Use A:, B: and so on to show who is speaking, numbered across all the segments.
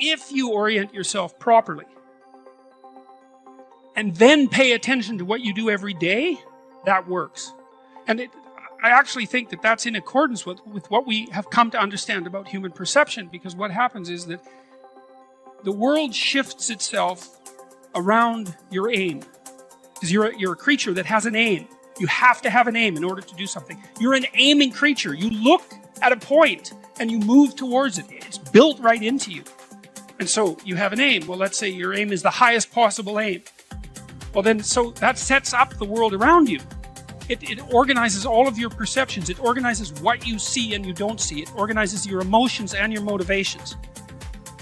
A: if you orient yourself properly and then pay attention to what you do every day, that works. And I actually think that that's in accordance with what we have come to understand about human perception, because what happens is that the world shifts itself around your aim. Because you're a creature that has an aim. You have to have an aim in order to do something. You're an aiming creature. You look at a point and you move towards it. It's built right into you. And so you have an aim. Well, let's say your aim is the highest possible aim. Well then, so that sets up the world around you. It organizes all of your perceptions. It organizes what you see and you don't see. It organizes your emotions and your motivations.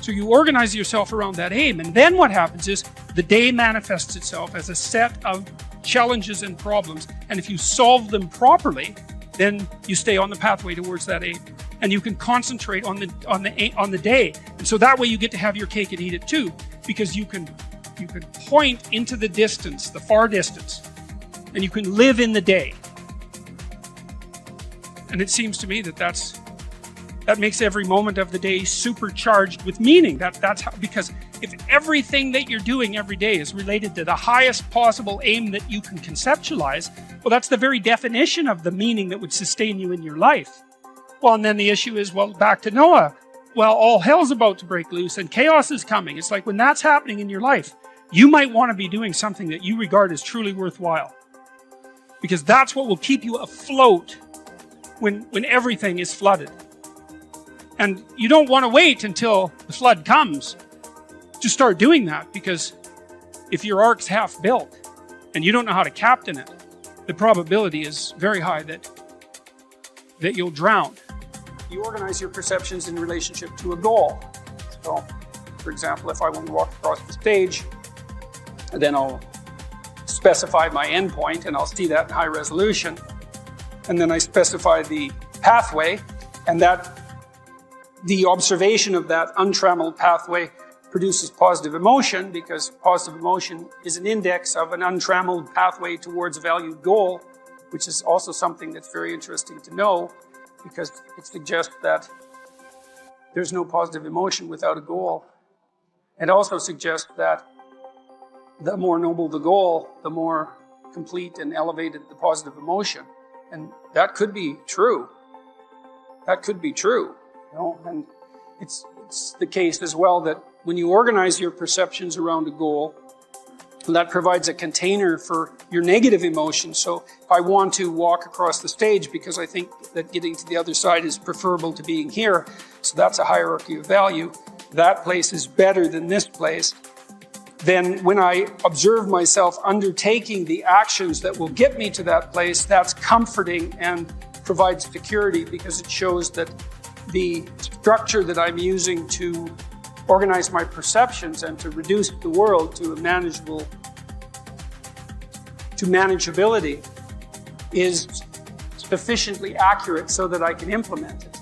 A: So you organize yourself around that aim, and then what happens is the day manifests itself as a set of challenges and problems, and if you solve them properly, then you stay on the pathway towards that aim, and you can concentrate on the day, and so that way you get to have your cake and eat it too, because you can point into the distance, the far distance, and you can live in the day. And it seems to me that that makes every moment of the day supercharged with meaning. That's how, because if everything that you're doing every day is related to the highest possible aim that you can conceptualize, well, that's the very definition of the meaning that would sustain you in your life. Well, and then the issue is, well, back to Noah. Well, all hell's about to break loose and chaos is coming. It's like when that's happening in your life, you might want to be doing something that you regard as truly worthwhile. Because that's what will keep you afloat when everything is flooded. And you don't want to wait until the flood comes to start doing that, because if your ark's half built and you don't know how to captain it, the probability is very high that you'll drown. You organize your perceptions in relationship to a goal. So, for example, if I want to walk across the stage, then I'll specify my endpoint and I'll see that in high resolution. And then I specify the pathway, and the observation of that untrammeled pathway produces positive emotion, because positive emotion is an index of an untrammeled pathway towards a valued goal, which is also something that's very interesting to know, because it suggests that there's no positive emotion without a goal. It also suggests that the more noble the goal, the more complete and elevated the positive emotion. And that could be true. That could be true. And it's the case as well that when you organize your perceptions around a goal, that provides a container for your negative emotions. So if I want to walk across the stage because I think that getting to the other side is preferable to being here, so that's a hierarchy of value, that place is better than this place, then when I observe myself undertaking the actions that will get me to that place, that's comforting and provides security, because it shows that the structure that I'm using to organize my perceptions and to reduce the world to manageability is sufficiently accurate so that I can implement it.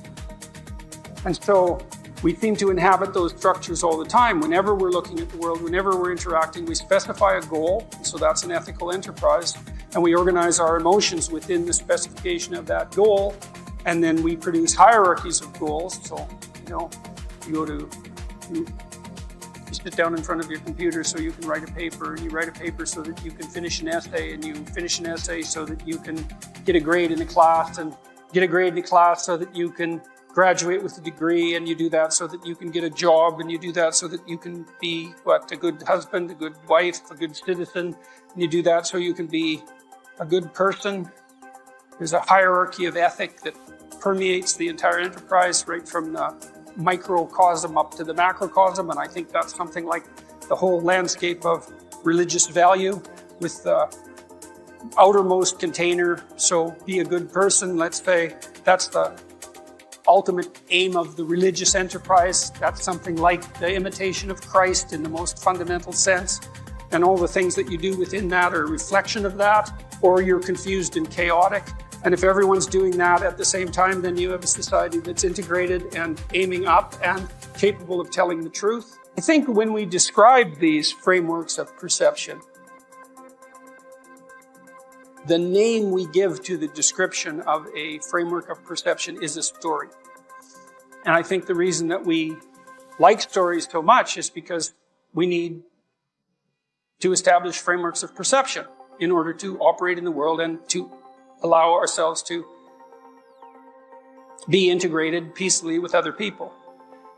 A: And so we seem to inhabit those structures all the time. Whenever we're looking at the world, whenever we're interacting, we specify a goal, so that's an ethical enterprise, and we organize our emotions within the specification of that goal. And then we produce hierarchies of goals. So, you sit down in front of your computer so you can write a paper, and you write a paper so that you can finish an essay, and you finish an essay so that you can get a grade in a class, and get a grade in a class so that you can graduate with a degree, and you do that so that you can get a job, and you do that so that you can be, a good husband, a good wife, a good citizen, and you do that so you can be a good person. There's a hierarchy of ethic that permeates the entire enterprise, right from the microcosm up to the macrocosm, and I think that's something like the whole landscape of religious value, with the outermost container. So be a good person, let's say, that's the ultimate aim of the religious enterprise. That's something like the imitation of Christ in the most fundamental sense, and all the things that you do within that are a reflection of that, or you're confused and chaotic. And if everyone's doing that at the same time, then you have a society that's integrated and aiming up and capable of telling the truth. I think when we describe these frameworks of perception, the name we give to the description of a framework of perception is a story. And I think the reason that we like stories so much is because we need to establish frameworks of perception in order to operate in the world and to allow ourselves to be integrated peacefully with other people.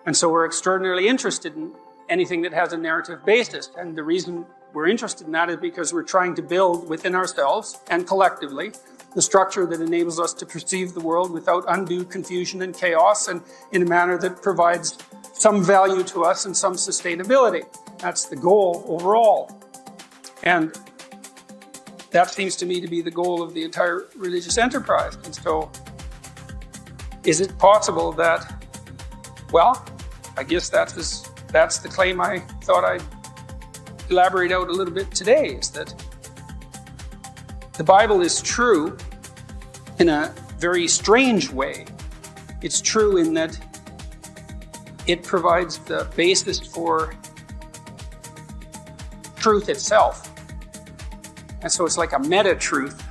A: And so we're extraordinarily interested in anything that has a narrative basis. And the reason we're interested in that is because we're trying to build within ourselves and collectively the structure that enables us to perceive the world without undue confusion and chaos, and in a manner that provides some value to us and some sustainability. That's the goal overall. And that seems to me to be the goal of the entire religious enterprise. And so, is it possible that, well, I guess that's the claim I thought I'd elaborate out a little bit today, is that the Bible is true in a very strange way. It's true in that it provides the basis for truth itself. And so it's like a meta-truth.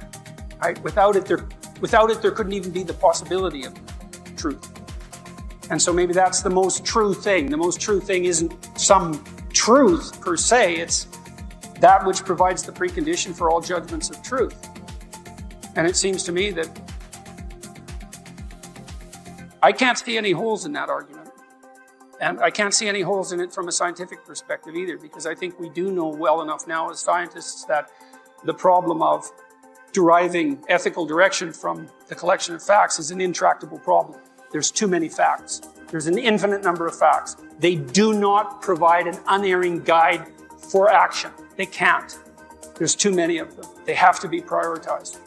A: Right? Without it, there couldn't even be the possibility of truth. And so maybe that's the most true thing. The most true thing isn't some truth per se, it's that which provides the precondition for all judgments of truth. And it seems to me that I can't see any holes in that argument. And I can't see any holes in it from a scientific perspective either, because I think we do know well enough now as scientists that the problem of deriving ethical direction from the collection of facts is an intractable problem. There's too many facts. There's an infinite number of facts. They do not provide an unerring guide for action. They can't. There's too many of them. They have to be prioritized.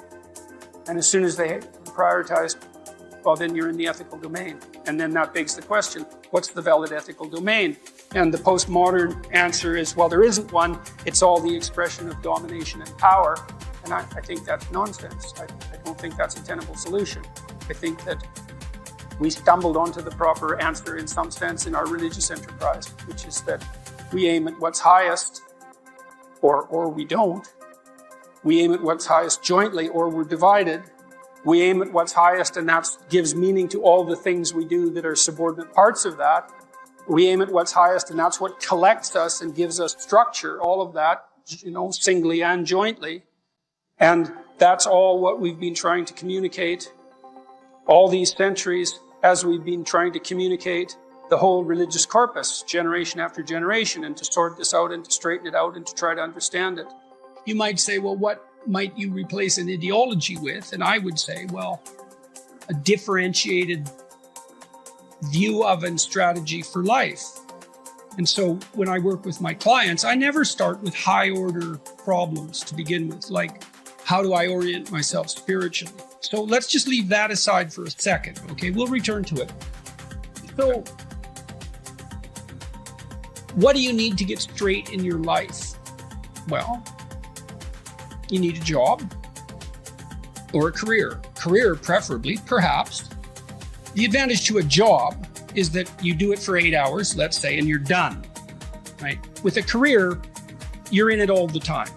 A: And as soon as they are prioritized, well, then you're in the ethical domain. And then that begs the question, what's the valid ethical domain? And the postmodern answer is, well, there isn't one. It's all the expression of domination and power. And I think that's nonsense. I don't think that's a tenable solution. I think that we stumbled onto the proper answer in some sense in our religious enterprise, which is that we aim at what's highest, or we don't. We aim at what's highest jointly, or we're divided. We aim at what's highest, and that gives meaning to all the things we do that are subordinate parts of that. We aim at what's highest, and that's what collects us and gives us structure, all of that, singly and jointly. And that's all what we've been trying to communicate all these centuries as we've been trying to communicate the whole religious corpus, generation after generation, and to sort this out and to straighten it out and to try to understand it. You might say, well, what might you replace an ideology with? And I would say, well, a differentiated view of and strategy for life. And so when I work with my clients, I never start with high order problems to begin with, like how do I orient myself spiritually? So let's just leave that aside for a second, okay? We'll return to it. So what do you need to get straight in your life? Well, you need a job or a career. Career, preferably, perhaps. The advantage to a job is that you do it for 8 hours, let's say, and you're done, right? With a career, you're in it all the time.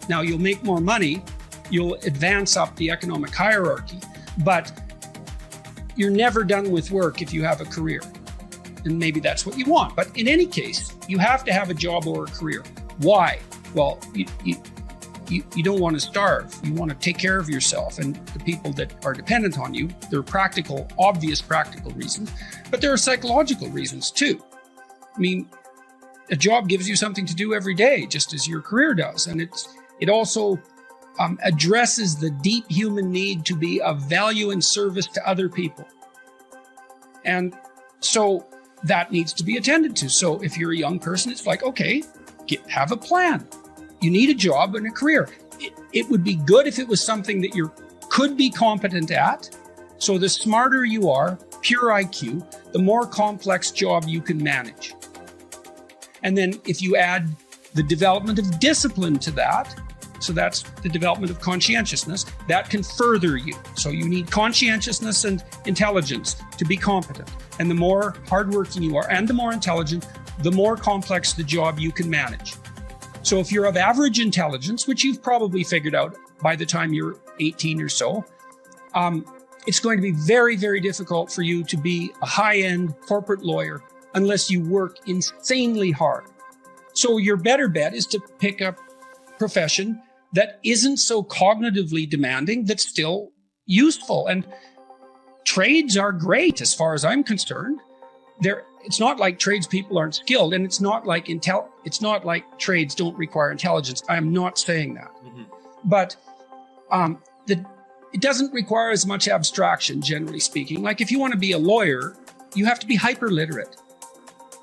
A: Now, you'll make more money, you'll advance up the economic hierarchy, but you're never done with work if you have a career. And maybe that's what you want. But in any case, you have to have a job or a career. Why? Well, you don't want to starve. You want to take care of yourself and the people that are dependent on you. There are practical, obvious practical reasons, but there are psychological reasons too. I mean, a job gives you something to do every day, just as your career does. And it also addresses the deep human need to be of value and service to other people. And so that needs to be attended to. So if you're a young person, it's like, okay, have a plan. You need a job and a career. It would be good if it was something that you could be competent at. So the smarter you are, pure IQ, the more complex job you can manage. And then if you add the development of discipline to that, so that's the development of conscientiousness, that can further you. So you need conscientiousness and intelligence to be competent. And the more hardworking you are and the more intelligent, the more complex the job you can manage. So if you're of average intelligence, which you've probably figured out by the time you're 18 or so, it's going to be very, very difficult for you to be a high-end corporate lawyer unless you work insanely hard. So your better bet is to pick a profession that isn't so cognitively demanding, that's still useful. And trades are great as far as I'm concerned. It's not like tradespeople aren't skilled, and it's not like trades don't require intelligence. I'm not saying that. Mm-hmm. But it doesn't require as much abstraction, generally speaking. Like if you want to be a lawyer, you have to be hyper literate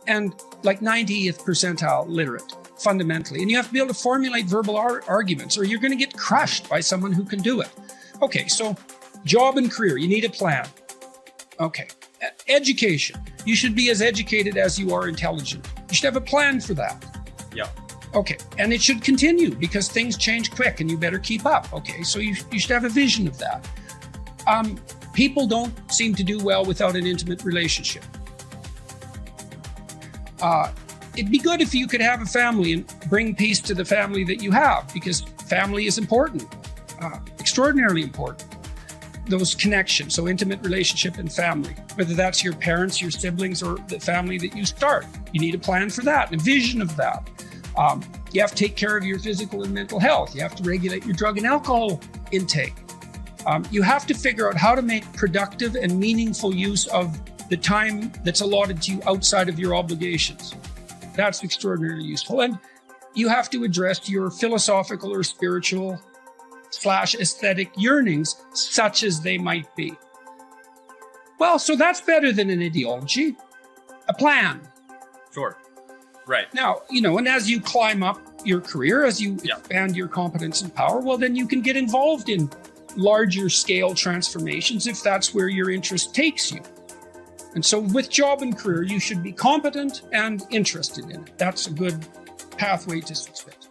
A: and like 90th percentile literate fundamentally. And you have to be able to formulate verbal arguments, or you're going to get crushed by someone who can do it. Okay, so job and career, you need a plan. Okay, education, you should be as educated as you are intelligent. You should have a plan for that.
B: Yeah.
A: Okay, and it should continue because things change quick and you better keep up. Okay, so you should have a vision of that. People don't seem to do well without an intimate relationship. It'd be good if you could have a family and bring peace to the family that you have, because family is important, extraordinarily important. Those connections, so intimate relationship and family, whether that's your parents, your siblings, or the family that you start. You need a plan for that, and a vision of that. You have to take care of your physical and mental health. You have to regulate your drug and alcohol intake. You have to figure out how to make productive and meaningful use of the time that's allotted to you outside of your obligations. That's extraordinarily useful. And you have to address your philosophical or spiritual / aesthetic yearnings, such as they might be. Well, so that's better than an ideology, a plan.
B: Sure. Right.
A: Now, and as you climb up your career, as you expand your competence and power, well, then you can get involved in larger scale transformations if that's where your interest takes you. And so with job and career, you should be competent and interested in it. That's a good pathway to success.